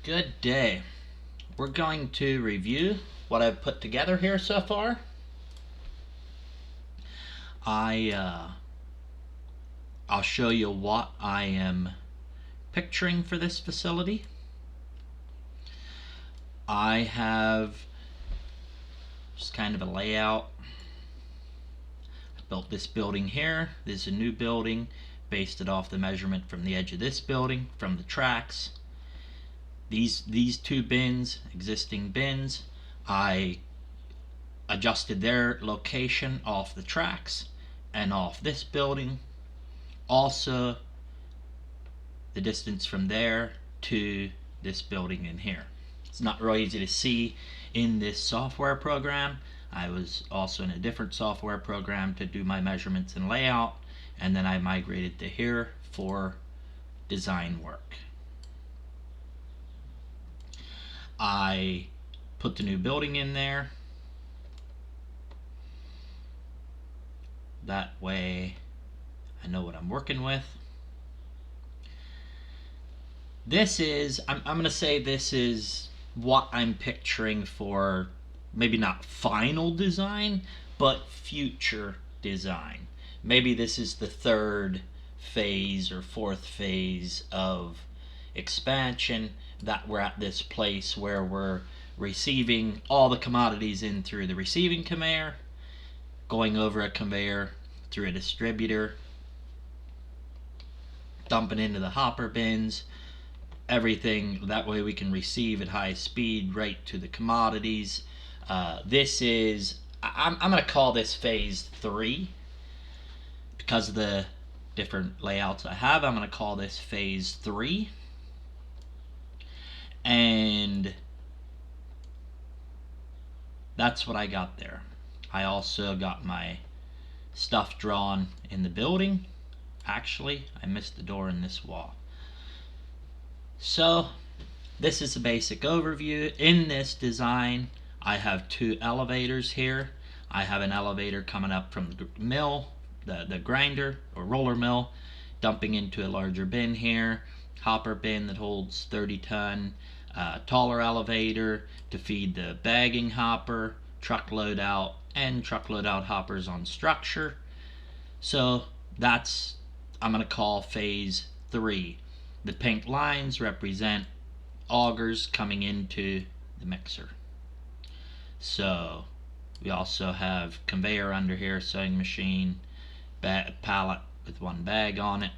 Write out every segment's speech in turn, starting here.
Good day. We're going to review what I've put together here so far. I'll show you what I am picturing for this facility. I have just kind of a layout. I built this building here. This is a new building, based it off the measurement from the edge of this building, from the tracks. These two bins, existing bins, I adjusted their location off the tracks and off this building. Also, the distance from there to this building in here. It's not real easy to see in this software program. I was also in a different software program to do my measurements and layout, and then I migrated to here for design work. I put the new building in there. That way I know what I'm working with. This is, I'm going to say this is what I'm picturing for maybe not final design, but future design. Maybe this is the third phase or fourth phase of expansion, that we're at this place where we're receiving all the commodities in through the receiving conveyor, going over a conveyor through a distributor, dumping into the hopper bins, everything. That way we can receive at high speed right to the commodities. This is, I'm going to call this phase 3 because of the different layouts I have. I'm going to call this phase 3. And that's what I got there. I also got my stuff drawn in the building. Actually, I missed the door in this wall. So this is a basic overview. In this design, I have 2 elevators here. I have an elevator coming up from the mill, the grinder or roller mill, dumping into a larger bin here, hopper bin that holds 30-ton, taller elevator to feed the bagging hopper, truckload out, and truckload out hoppers on structure. So that's, I'm going to call phase 3. The pink lines represent augers coming into the mixer. So we also have conveyor under here, sewing machine, pallet with 1 bag on it,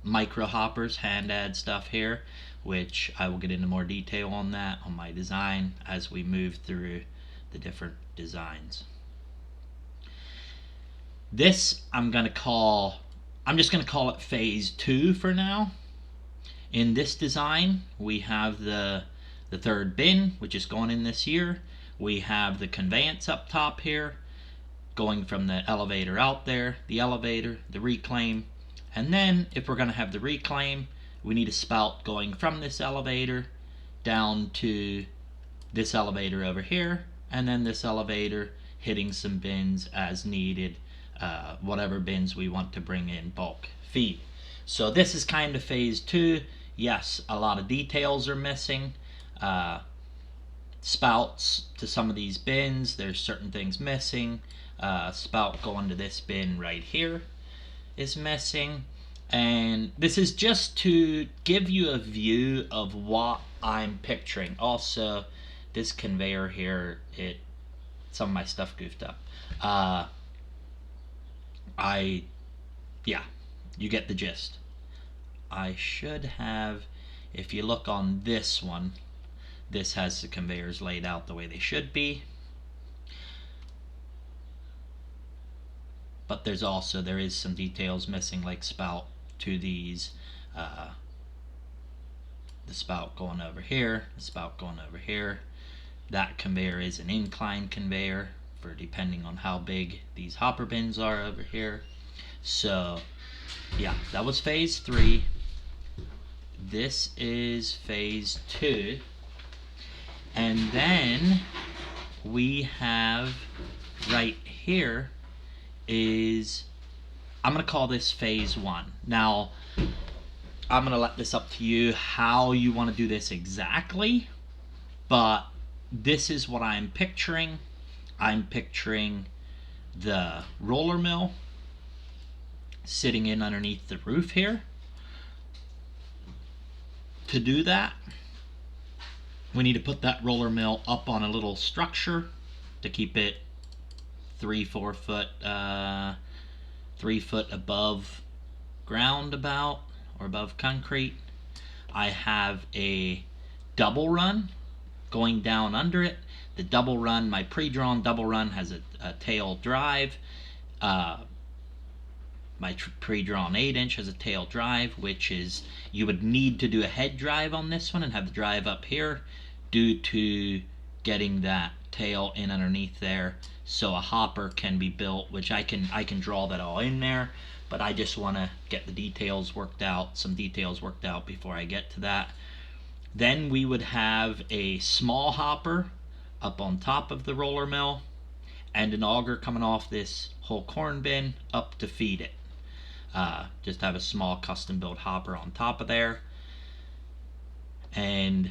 micro hoppers, hand add stuff here, which I will get into more detail on that on my design as we move through the different designs. This I'm just going to call it phase 2 for now. In this design, we have the 3rd bin, which is going in this year. We have the conveyance up top here, going from the elevator out there, the elevator, the reclaim, and then if we're going to have the reclaim, we need a spout going from this elevator down to this elevator over here, and then this elevator hitting some bins as needed, whatever bins we want to bring in bulk feed. So this is kind of phase 2. Yes, a lot of details are missing. Spouts to some of these bins, there's certain things missing. Spout going to this bin right here is missing. And this is just to give you a view of what I'm picturing. Also, this conveyor here, some of my stuff goofed up. Yeah, you get the gist. I should have, if you look on this one, this has the conveyors laid out the way they should be. But there is some details missing, like spout to these, the spout going over here, the spout going over here. That conveyor is an incline conveyor for depending on how big these hopper bins are over here. So yeah, that was phase 3. This is phase 2. And then we have right here is, I'm going to call this phase 1. Now, I'm going to let this up to you how you want to do this exactly, but this is what I'm picturing. I'm picturing the roller mill sitting in underneath the roof here. To do that, we need to put that roller mill up on a little structure to keep it 3-4 foot, 3 foot above ground about, or above concrete. I have a double run going down under it. The double run, my pre-drawn double run, has a tail drive. My pre-drawn 8-inch has a tail drive, which is, you would need to do a head drive on this one and have the drive up here due to getting that tail in underneath there, so a hopper can be built, which I can draw that all in there, but I just want to get the details worked out, some details worked out before I get to that. Then we would have a small hopper up on top of the roller mill and an auger coming off this whole corn bin up to feed it. Just have a small custom built hopper on top of there, and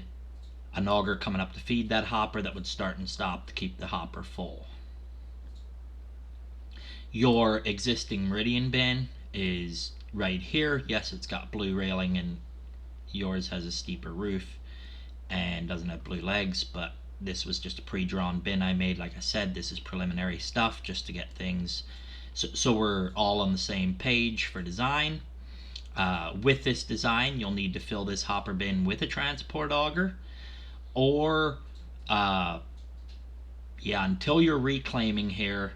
an auger coming up to feed that hopper that would start and stop to keep the hopper full. Your existing Meridian bin is right here. Yes, it's got blue railing, and yours has a steeper roof and doesn't have blue legs, but this was just a pre-drawn bin I made. Like I said, this is preliminary stuff just to get things so we're all on the same page for design. With this design, you'll need to fill this hopper bin with a transport auger, or until you're reclaiming here,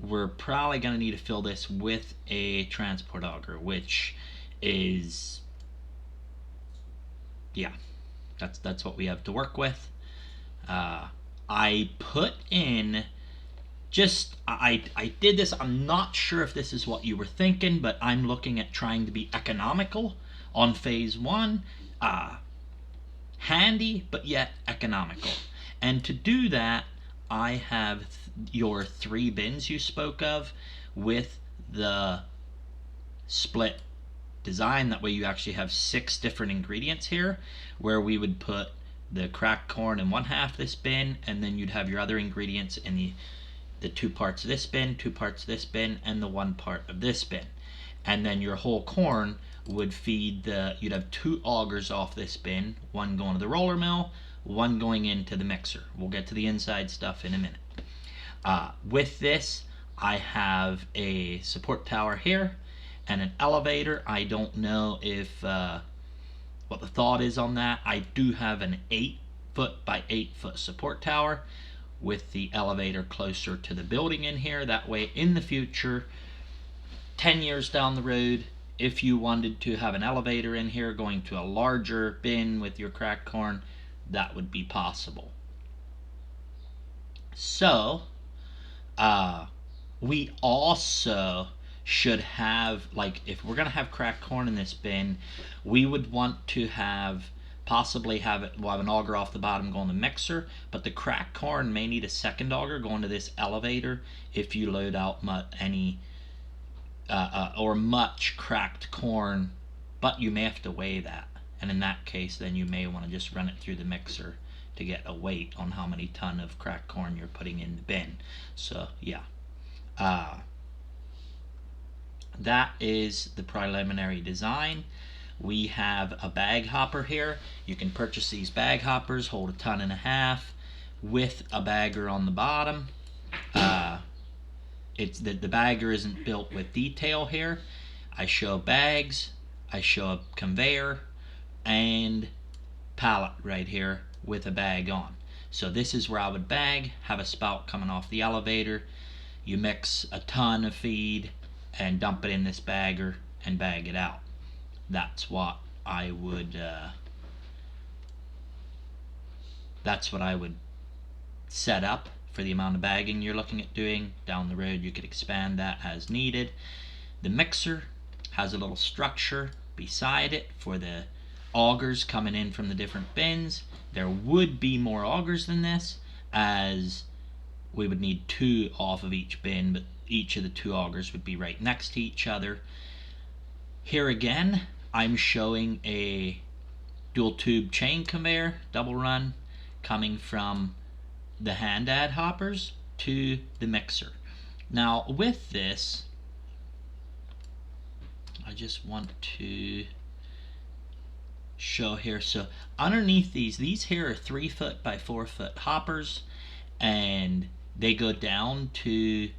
we're probably going to need to fill this with a transport auger, which is, that's what we have to work with. I put in I did this. I'm not sure if this is what you were thinking, but I'm looking at trying to be economical on phase 1. Handy, but yet economical. And to do that, I have your 3 bins you spoke of with the split design. That way you actually have 6 different ingredients here, where we would put the cracked corn in one half of this bin, and then you'd have your other ingredients in the 2 parts of this bin, 2 parts of this bin, and the 1 part of this bin. And then your whole corn would feed you'd have 2 augers off this bin, one going to the roller mill, one going into the mixer. We'll get to the inside stuff in a minute. With this, I have a support tower here and an elevator. I don't know if what the thought is on that. I do have an 8 foot by 8 foot support tower with the elevator closer to the building in here. That way, in the future, 10 years down the road, if you wanted to have an elevator in here going to a larger bin with your cracked corn, that would be possible. So, we also should have, like, if we're going to have cracked corn in this bin, we would want to possibly have an auger off the bottom going to the mixer, but the cracked corn may need a second auger going to this elevator if you load out much cracked corn, but you may have to weigh that, and in that case then you may want to just run it through the mixer to get a weight on how many ton of cracked corn you're putting in the bin. So that is the preliminary design. We have a bag hopper here. You can purchase these bag hoppers, hold 1.5 tons with a bagger on the bottom. The bagger isn't built with detail here. I show bags, I show a conveyor, and pallet right here with a bag on. So this is where I would bag, have a spout coming off the elevator. You mix a ton of feed and dump it in this bagger and bag it out. That's what I would set up for the amount of bagging you're looking at doing. Down the road you could expand that as needed. The mixer has a little structure beside it for the augers coming in from the different bins. There would be more augers than this, as we would need 2 off of each bin, but each of the 2 augers would be right next to each other. Here again, I'm showing a dual tube chain conveyor, double run, coming from the hand ad hoppers to the mixer. Now with this, I just want to show here. So underneath these here are 3 foot by 4 foot hoppers, and they go down to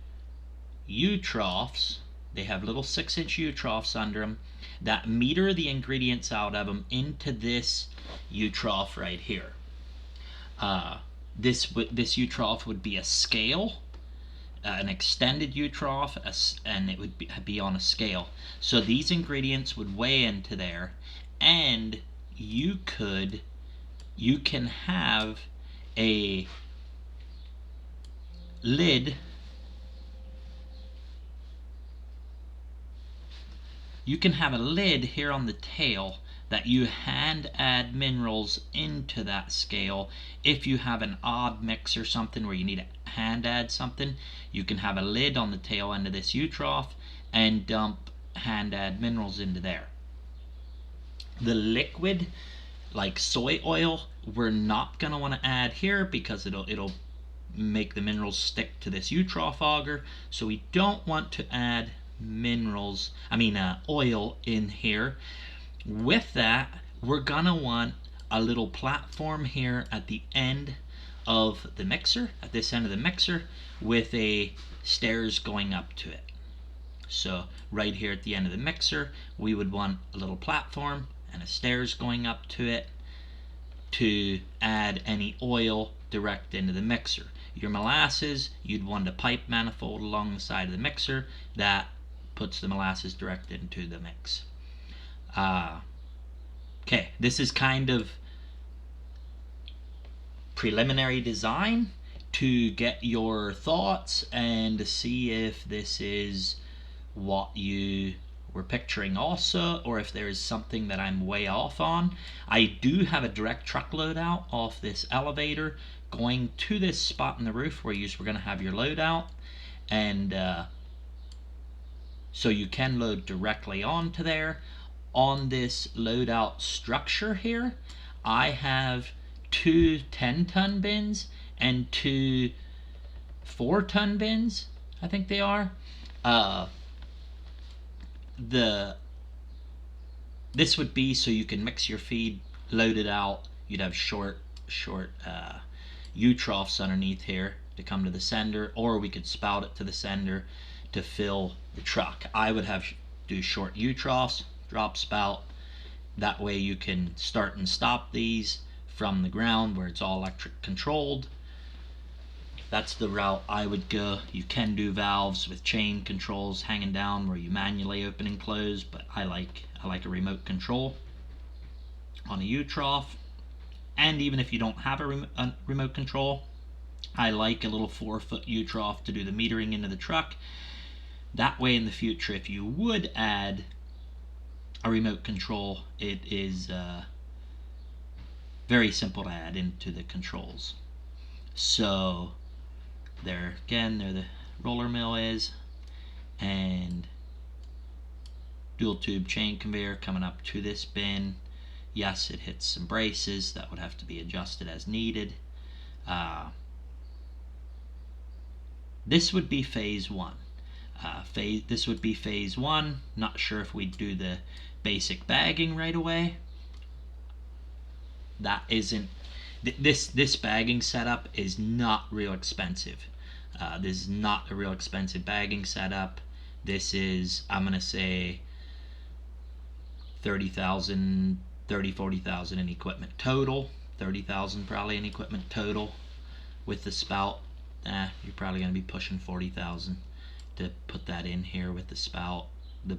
U-troughs. They have little 6-inch U-troughs under them that meter the ingredients out of them into this U-trough right here. This U-trough would be a scale, an extended U-trough, and it would be on a scale. So these ingredients would weigh into there, and you can have a lid. You can have a lid here on the tail that you hand add minerals into that scale. If you have an odd mix or something where you need to hand add something, you can have a lid on the tail end of this U-trough and dump hand add minerals into there. The liquid, like soy oil, we're not going to want to add here because it'll make the minerals stick to this U-trough auger. So we don't want to add oil in here. With that, we're gonna want a little platform here at the end of the mixer, at this end of the mixer, with a stairs going up to it. So right here at the end of the mixer, we would want a little platform and a stairs going up to it to add any oil direct into the mixer. Your molasses, you'd want a pipe manifold along the side of the mixer that puts the molasses direct into the mix. Okay, this is kind of preliminary design to get your thoughts and to see if this is what you were picturing also, or if there is something that I'm way off on. I do have a direct truck load out off this elevator going to this spot in the roof where you're going to have your load out, and so you can load directly onto there. On this loadout structure here, I have 2 10-ton bins and 2 4-ton bins, I think they are. This would be so you can mix your feed, load it out. You'd have short U-troughs underneath here to come to the sender, or we could spout it to the sender to fill the truck. I would do short U-troughs, drop spout. That way you can start and stop these from the ground where it's all electric controlled. That's the route I would go. You can do valves with chain controls hanging down where you manually open and close, but I like a remote control on a U-trough. And even if you don't have a remote control, I like a little 4-foot U-trough to do the metering into the truck. That way in the future, if you would add a remote control, it is very simple to add into the controls. So there the roller mill is, and dual tube chain conveyor coming up to this bin. Yes, it hits some braces that would have to be adjusted as needed. This would be phase 1. This would be phase 1. Not sure if we'd do the basic bagging right away. That isn't this bagging setup is not real expensive. This is not a real expensive bagging setup. This is, I'm gonna say, $30,000, $40,000 in equipment total. $30,000 probably in equipment total with the spout. You're probably gonna be pushing $40,000 to put that in here with the spout, the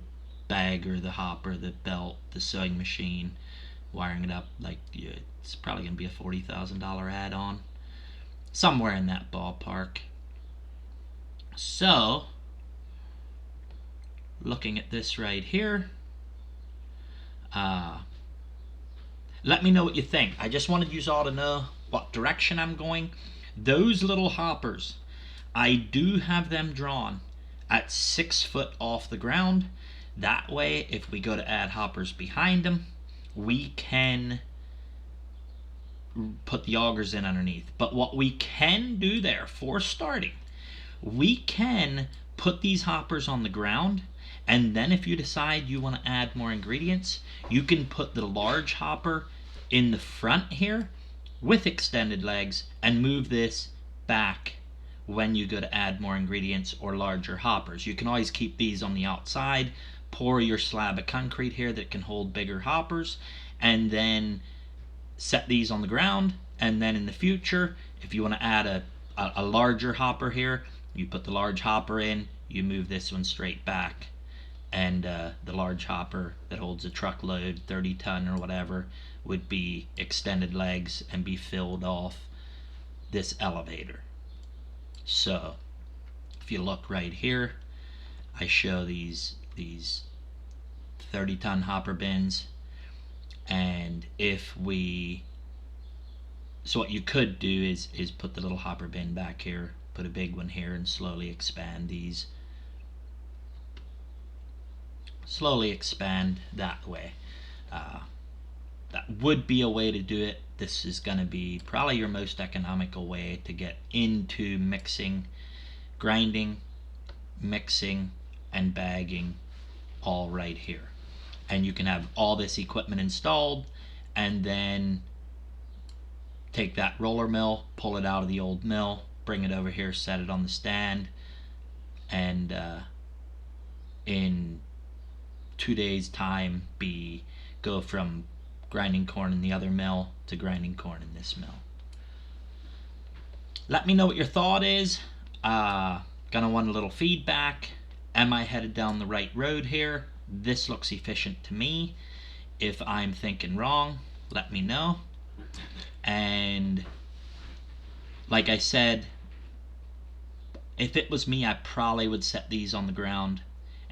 bagger, the hopper, the belt, the sewing machine, wiring it up. Like, it's probably gonna be a $40,000 add-on, somewhere in that ballpark. So looking at this right here, let me know what you think. I just wanted you all to know what direction I'm going. Those little hoppers, I do have them drawn at 6 foot off the ground. That way, if we go to add hoppers behind them, we can put the augers in underneath. But what we can do there for starting, we can put these hoppers on the ground, and then if you decide you want to add more ingredients, you can put the large hopper in the front here with extended legs and move this back when you go to add more ingredients or larger hoppers. You can always keep these on the outside, pour your slab of concrete here that can hold bigger hoppers, and then set these on the ground. And then in the future, if you want to add a larger hopper here, you put the large hopper in, you move this one straight back, and the large hopper that holds a truckload, 30 ton or whatever, would be extended legs and be filled off this elevator. So if you look right here, I show these 30 ton hopper bins, and if we, so what you could do is put the little hopper bin back here, put a big one here, and slowly expand these. Slowly expand that way. That would be a way to do it. This is going to be probably your most economical way to get into mixing, grinding, mixing, and bagging all right here. And you can have all this equipment installed, and then take that roller mill, pull it out of the old mill, bring it over here, set it on the stand, and in 2 days time go from grinding corn in the other mill to grinding corn in this mill. Let me know what your thought is. Gonna want a little feedback. Am I headed down the right road here? This looks efficient to me. If I'm thinking wrong, let me know. And like I said, if it was me, I probably would set these on the ground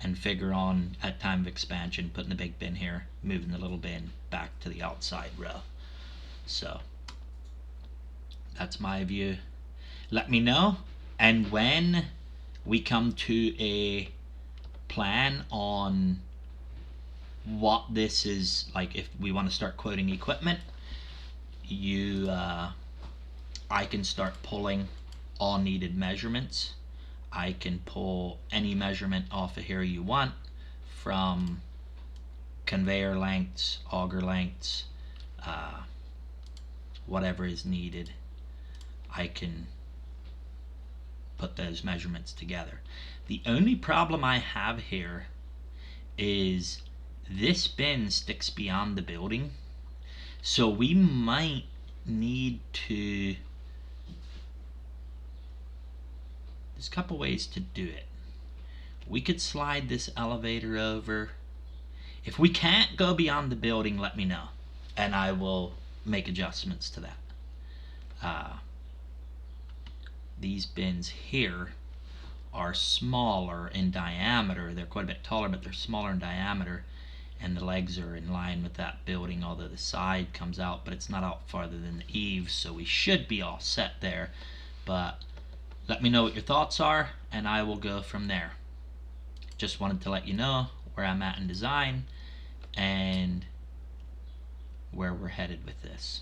and figure on, at time of expansion, putting the big bin here, moving the little bin back to the outside row. So that's my view. Let me know, and when we come to a plan on what this is, like if we want to start quoting equipment, I can start pulling all needed measurements. I can pull any measurement off of here you want, from conveyor lengths, auger lengths, whatever is needed. I can put those measurements together. The only problem I have here is this bin sticks beyond the building, so we might need to, there's a couple ways to do it. We could slide this elevator over. If we can't go beyond the building, let me know, and I will make adjustments to that. These bins here are smaller in diameter. They're quite a bit taller, but they're smaller in diameter, and the legs are in line with that building, although the side comes out, but it's not out farther than the eaves, so we should be all set there. But let me know what your thoughts are, and I will go from there. Just wanted to let you know where I'm at in design and where we're headed with this.